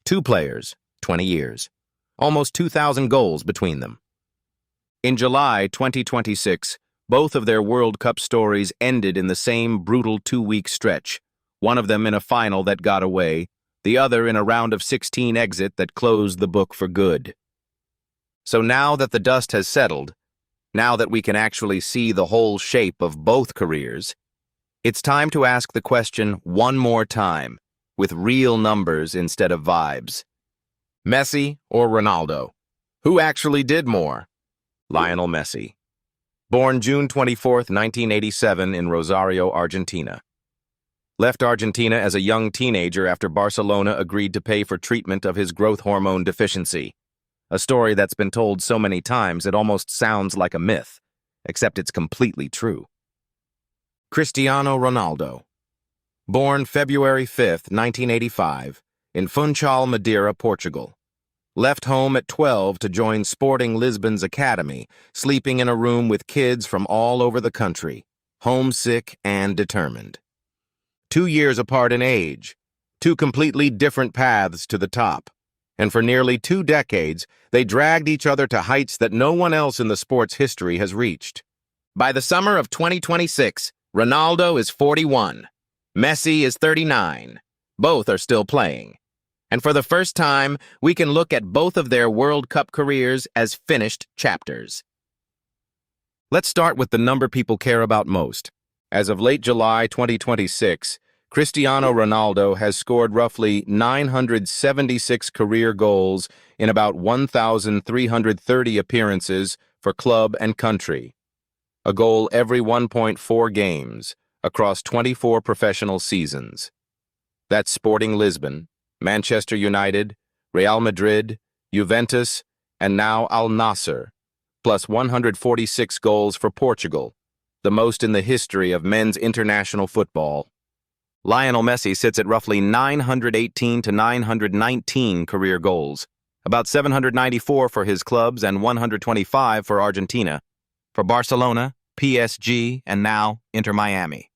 Two players, 20 years. Almost 2,000 goals between them. In July 2026, both of their World Cup stories ended in the same brutal 2-week stretch, one of them in a final that got away, the other in a round of 16 exit that closed the book for good. So now that the dust has settled, now that we can actually see the whole shape of both careers, it's time to ask the question one more time, with real numbers instead of vibes. Messi or Ronaldo? Who actually did more? Lionel Messi. Born June 24, 1987 in Rosario, Argentina. Left Argentina as a young teenager after Barcelona agreed to pay for treatment of his growth hormone deficiency. A story that's been told so many times it almost sounds like a myth, except it's completely true. Cristiano Ronaldo. Born February 5, 1985, in Funchal, Madeira, Portugal. Left home at 12 to join Sporting Lisbon's academy, sleeping in a room with kids from all over the country, homesick and determined. 2 years apart in age, two completely different paths to the top. And for nearly 2 decades, they dragged each other to heights that no one else in the sport's history has reached. By the summer of 2026, Ronaldo is 41. Messi is 39. Both are still playing. And for the first time, we can look at both of their World Cup careers as finished chapters. Let's start with the number people care about most. As of late July 2026, Cristiano Ronaldo has scored roughly 976 career goals in about 1,330 appearances for club and country. A goal every 1.4 games across 24 professional seasons. That's Sporting Lisbon, Manchester United, Real Madrid, Juventus, and now Al Nassr, plus 146 goals for Portugal, the most in the history of men's international football. Lionel Messi sits at roughly 918 to 919 career goals, about 794 for his clubs and 125 for Argentina, for Barcelona, PSG, and now Inter Miami.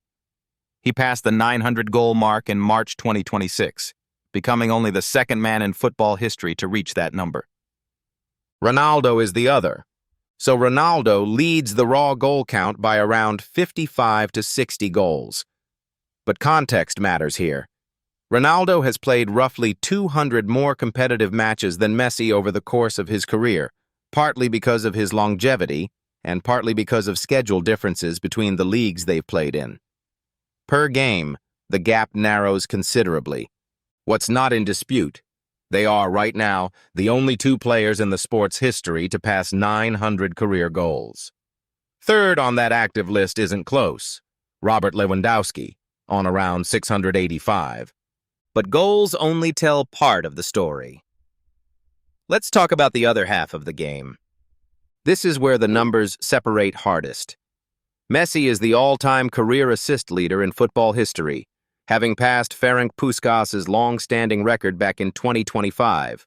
He passed the 900-goal mark in March 2026, becoming only the second man in football history to reach that number. Ronaldo is the other. So Ronaldo leads the raw goal count by around 55 to 60 goals. But context matters here. Ronaldo has played roughly 200 more competitive matches than Messi over the course of his career, partly because of his longevity and partly because of schedule differences between the leagues they've played in. Per game, the gap narrows considerably. What's not in dispute, they are, right now, the only two players in the sport's history to pass 900 career goals. Third on that active list isn't close, Robert Lewandowski, on around 685. But goals only tell part of the story. Let's talk about the other half of the game. This is where the numbers separate hardest. Messi is the all-time career assist leader in football history, having passed Ferenc Puskás's long-standing record back in 2025.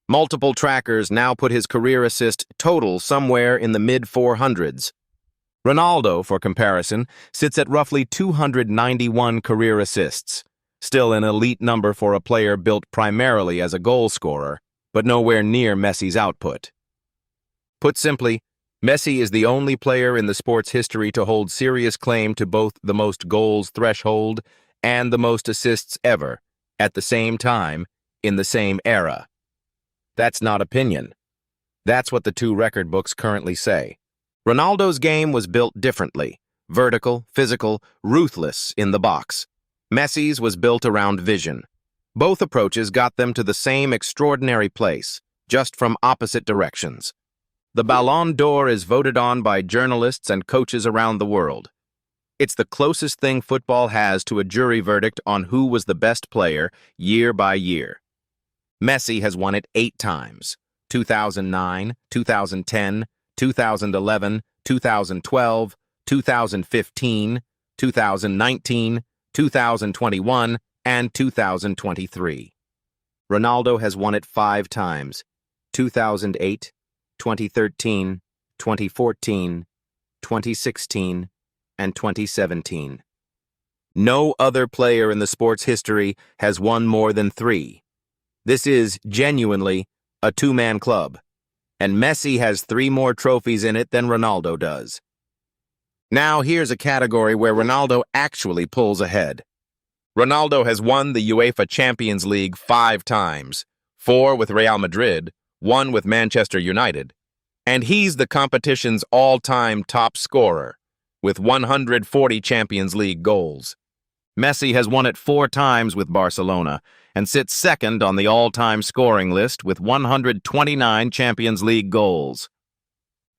Multiple trackers now put his career assist total somewhere in the mid-400s. Ronaldo, for comparison, sits at roughly 291 career assists, still an elite number for a player built primarily as a goal scorer, but nowhere near Messi's output. Put simply, Messi is the only player in the sport's history to hold serious claim to both the most goals threshold and the most assists ever, at the same time, in the same era. That's not opinion. That's what the two record books currently say. Ronaldo's game was built differently, vertical, physical, ruthless in the box. Messi's was built around vision. Both approaches got them to the same extraordinary place, just from opposite directions. The Ballon d'Or is voted on by journalists and coaches around the world. It's the closest thing football has to a jury verdict on who was the best player year by year. Messi has won it 8 times, 2009, 2010, 2011, 2012, 2015, 2019, 2021, and 2023. Ronaldo has won it 5 times, 2008, 2013, 2014, 2016, and 2017. No other player in the sport's history has won more than 3. This is genuinely a two-man club, and Messi has 3 more trophies in it than Ronaldo does. Now here's a category where Ronaldo actually pulls ahead. Ronaldo has won the UEFA Champions League 5 times, 4 with Real Madrid, 1 with Manchester United, and he's the competition's all-time top scorer, with 140 Champions League goals. Messi has won it 4 times with Barcelona and sits second on the all-time scoring list with 129 Champions League goals.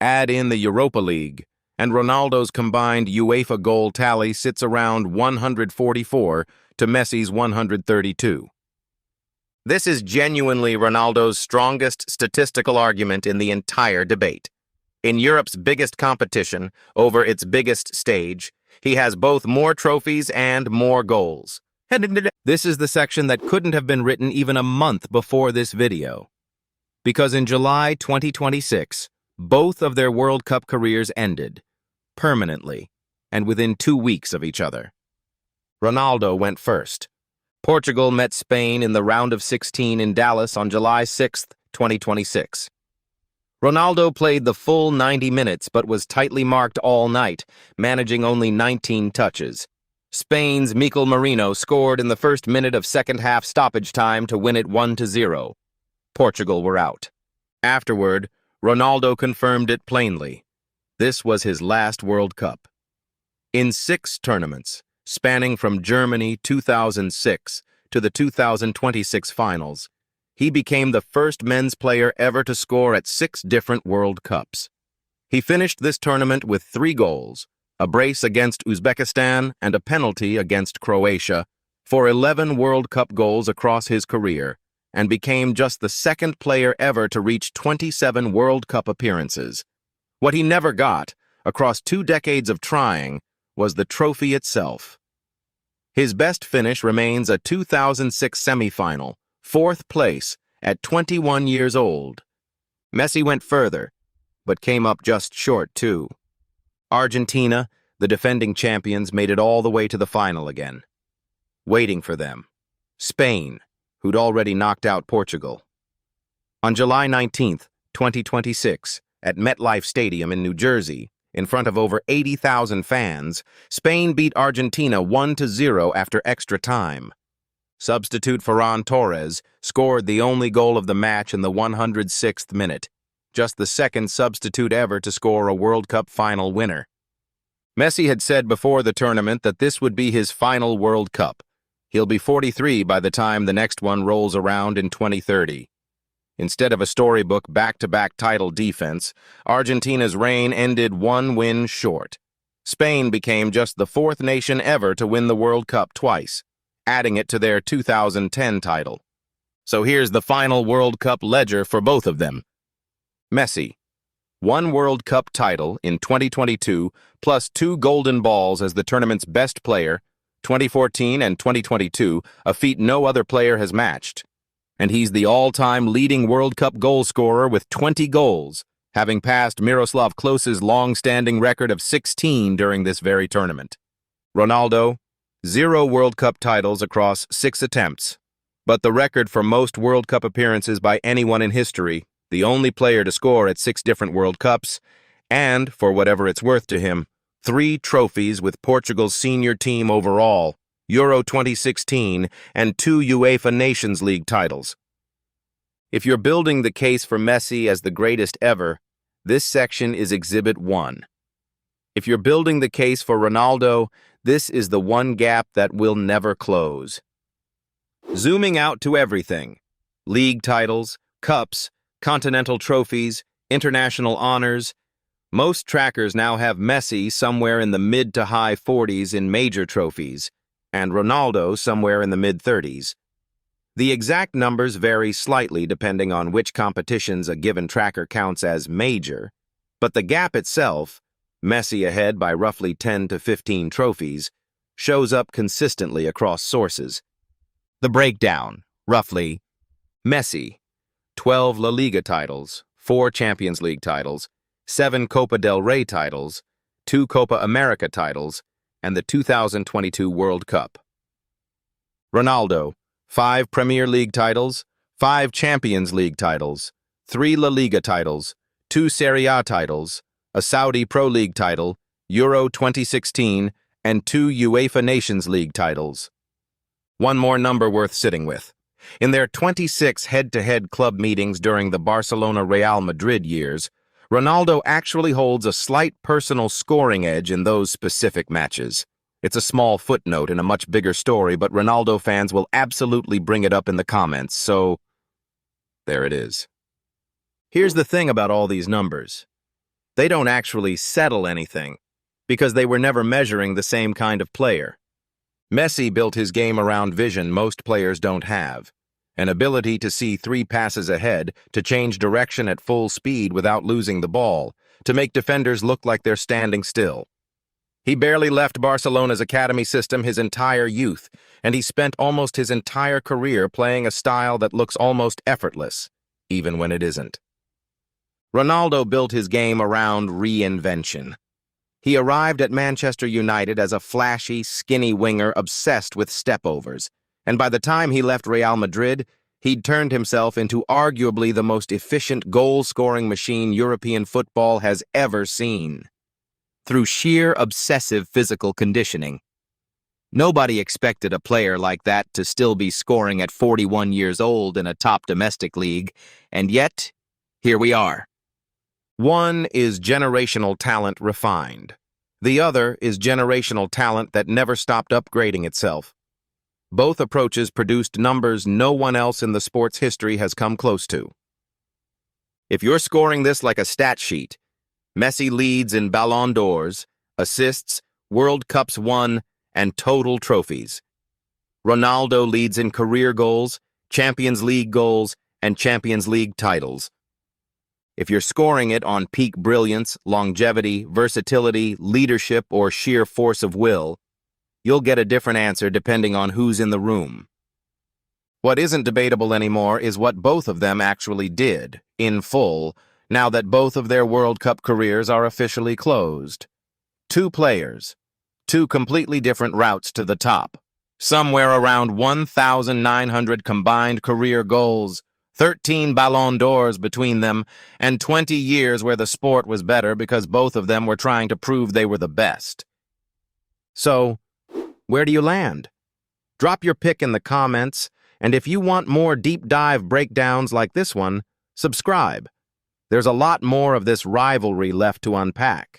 Add in the Europa League, and Ronaldo's combined UEFA goal tally sits around 144 to Messi's 132. This is genuinely Ronaldo's strongest statistical argument in the entire debate. In Europe's biggest competition, over its biggest stage, he has both more trophies and more goals. This is the section that couldn't have been written even a month before this video. Because in July 2026, both of their World Cup careers ended, permanently, and within 2 weeks of each other. Ronaldo went first. Portugal met Spain in the round of 16 in Dallas on July 6, 2026. Ronaldo played the full 90 minutes but was tightly marked all night, managing only 19 touches. Spain's Mikel Merino scored in the first minute of second-half stoppage time to win it 1-0. Portugal were out. Afterward, Ronaldo confirmed it plainly. This was his last World Cup. In 6 tournaments, spanning from Germany 2006 to the 2026 finals, he became the first men's player ever to score at 6 different World Cups. He finished this tournament with 3 goals, a brace against Uzbekistan and a penalty against Croatia, for 11 World Cup goals across his career, and became just the second player ever to reach 27 World Cup appearances. What he never got, across 2 decades of trying, was the trophy itself. His best finish remains a 2006 semifinal, 4th place, at 21 years old. Messi went further, but came up just short too. Argentina, the defending champions, made it all the way to the final again. Waiting for them, Spain, who'd already knocked out Portugal. On July 19, 2026, at MetLife Stadium in New Jersey, in front of over 80,000 fans, Spain beat Argentina 1-0 after extra time. Substitute Ferran Torres scored the only goal of the match in the 106th minute, just the second substitute ever to score a World Cup final winner. Messi had said before the tournament that this would be his final World Cup. He'll be 43 by the time the next one rolls around in 2030. Instead of a storybook back-to-back title defense, Argentina's reign ended 1 win short. Spain became just the 4th nation ever to win the World Cup twice, adding it to their 2010 title. So here's the final World Cup ledger for both of them. Messi, 1 World Cup title in 2022, plus 2 golden balls as the tournament's best player, 2014 and 2022, a feat no other player has matched. And he's the all-time leading World Cup goal scorer with 20 goals, having passed Miroslav Klose's long-standing record of 16 during this very tournament. Ronaldo, 0 World Cup titles across 6 attempts, but the record for most World Cup appearances by anyone in history, the only player to score at 6 different World Cups, and, for whatever it's worth to him, 3 trophies with Portugal's senior team overall, Euro 2016, and 2 UEFA Nations League titles. If you're building the case for Messi as the greatest ever, this section is Exhibit 1. If you're building the case for Ronaldo, this is the one gap that will never close. Zooming out to everything: league titles, cups, continental trophies, international honors. Most trackers now have Messi somewhere in the mid to high 40s in major trophies, and Ronaldo somewhere in the mid-30s. The exact numbers vary slightly depending on which competitions a given tracker counts as major, but the gap itself, Messi ahead by roughly 10 to 15 trophies, shows up consistently across sources. The breakdown, roughly: Messi, 12 La Liga titles, 4 Champions League titles, 7 Copa del Rey titles, 2 Copa America titles, and the 2022 World Cup. Ronaldo, 5 Premier League titles, 5 Champions League titles, 3 La Liga titles, 2 Serie A titles, a Saudi Pro League title, Euro 2016, and 2 UEFA Nations League titles. One more number worth sitting with. In their 26 head-to-head club meetings during the Barcelona-Real Madrid years, Ronaldo actually holds a slight personal scoring edge in those specific matches. It's a small footnote in a much bigger story, but Ronaldo fans will absolutely bring it up in the comments, so there it is. Here's the thing about all these numbers. They don't actually settle anything, because they were never measuring the same kind of player. Messi built his game around vision most players don't have. An ability to see 3 passes ahead, to change direction at full speed without losing the ball, to make defenders look like they're standing still. He barely left Barcelona's academy system his entire youth, and he spent almost his entire career playing a style that looks almost effortless, even when it isn't. Ronaldo built his game around reinvention. He arrived at Manchester United as a flashy, skinny winger obsessed with stepovers, and by the time he left Real Madrid, he'd turned himself into arguably the most efficient goal-scoring machine European football has ever seen. Through sheer obsessive physical conditioning. Nobody expected a player like that to still be scoring at 41 years old in a top domestic league, and yet, here we are. One is generational talent refined. The other is generational talent that never stopped upgrading itself. Both approaches produced numbers no one else in the sport's history has come close to. If you're scoring this like a stat sheet, Messi leads in Ballon d'Ors, assists, World Cups won, and total trophies. Ronaldo leads in career goals, Champions League goals, and Champions League titles. If you're scoring it on peak brilliance, longevity, versatility, leadership, or sheer force of will, you'll get a different answer depending on who's in the room. What isn't debatable anymore is what both of them actually did, in full, now that both of their World Cup careers are officially closed. 2 players, 2 completely different routes to the top. Somewhere around 1,900 combined career goals, 13 Ballon d'Ors between them, and 20 years where the sport was better because both of them were trying to prove they were the best. So, where do you land? Drop your pick in the comments, and if you want more deep dive breakdowns like this one, subscribe. There's a lot more of this rivalry left to unpack.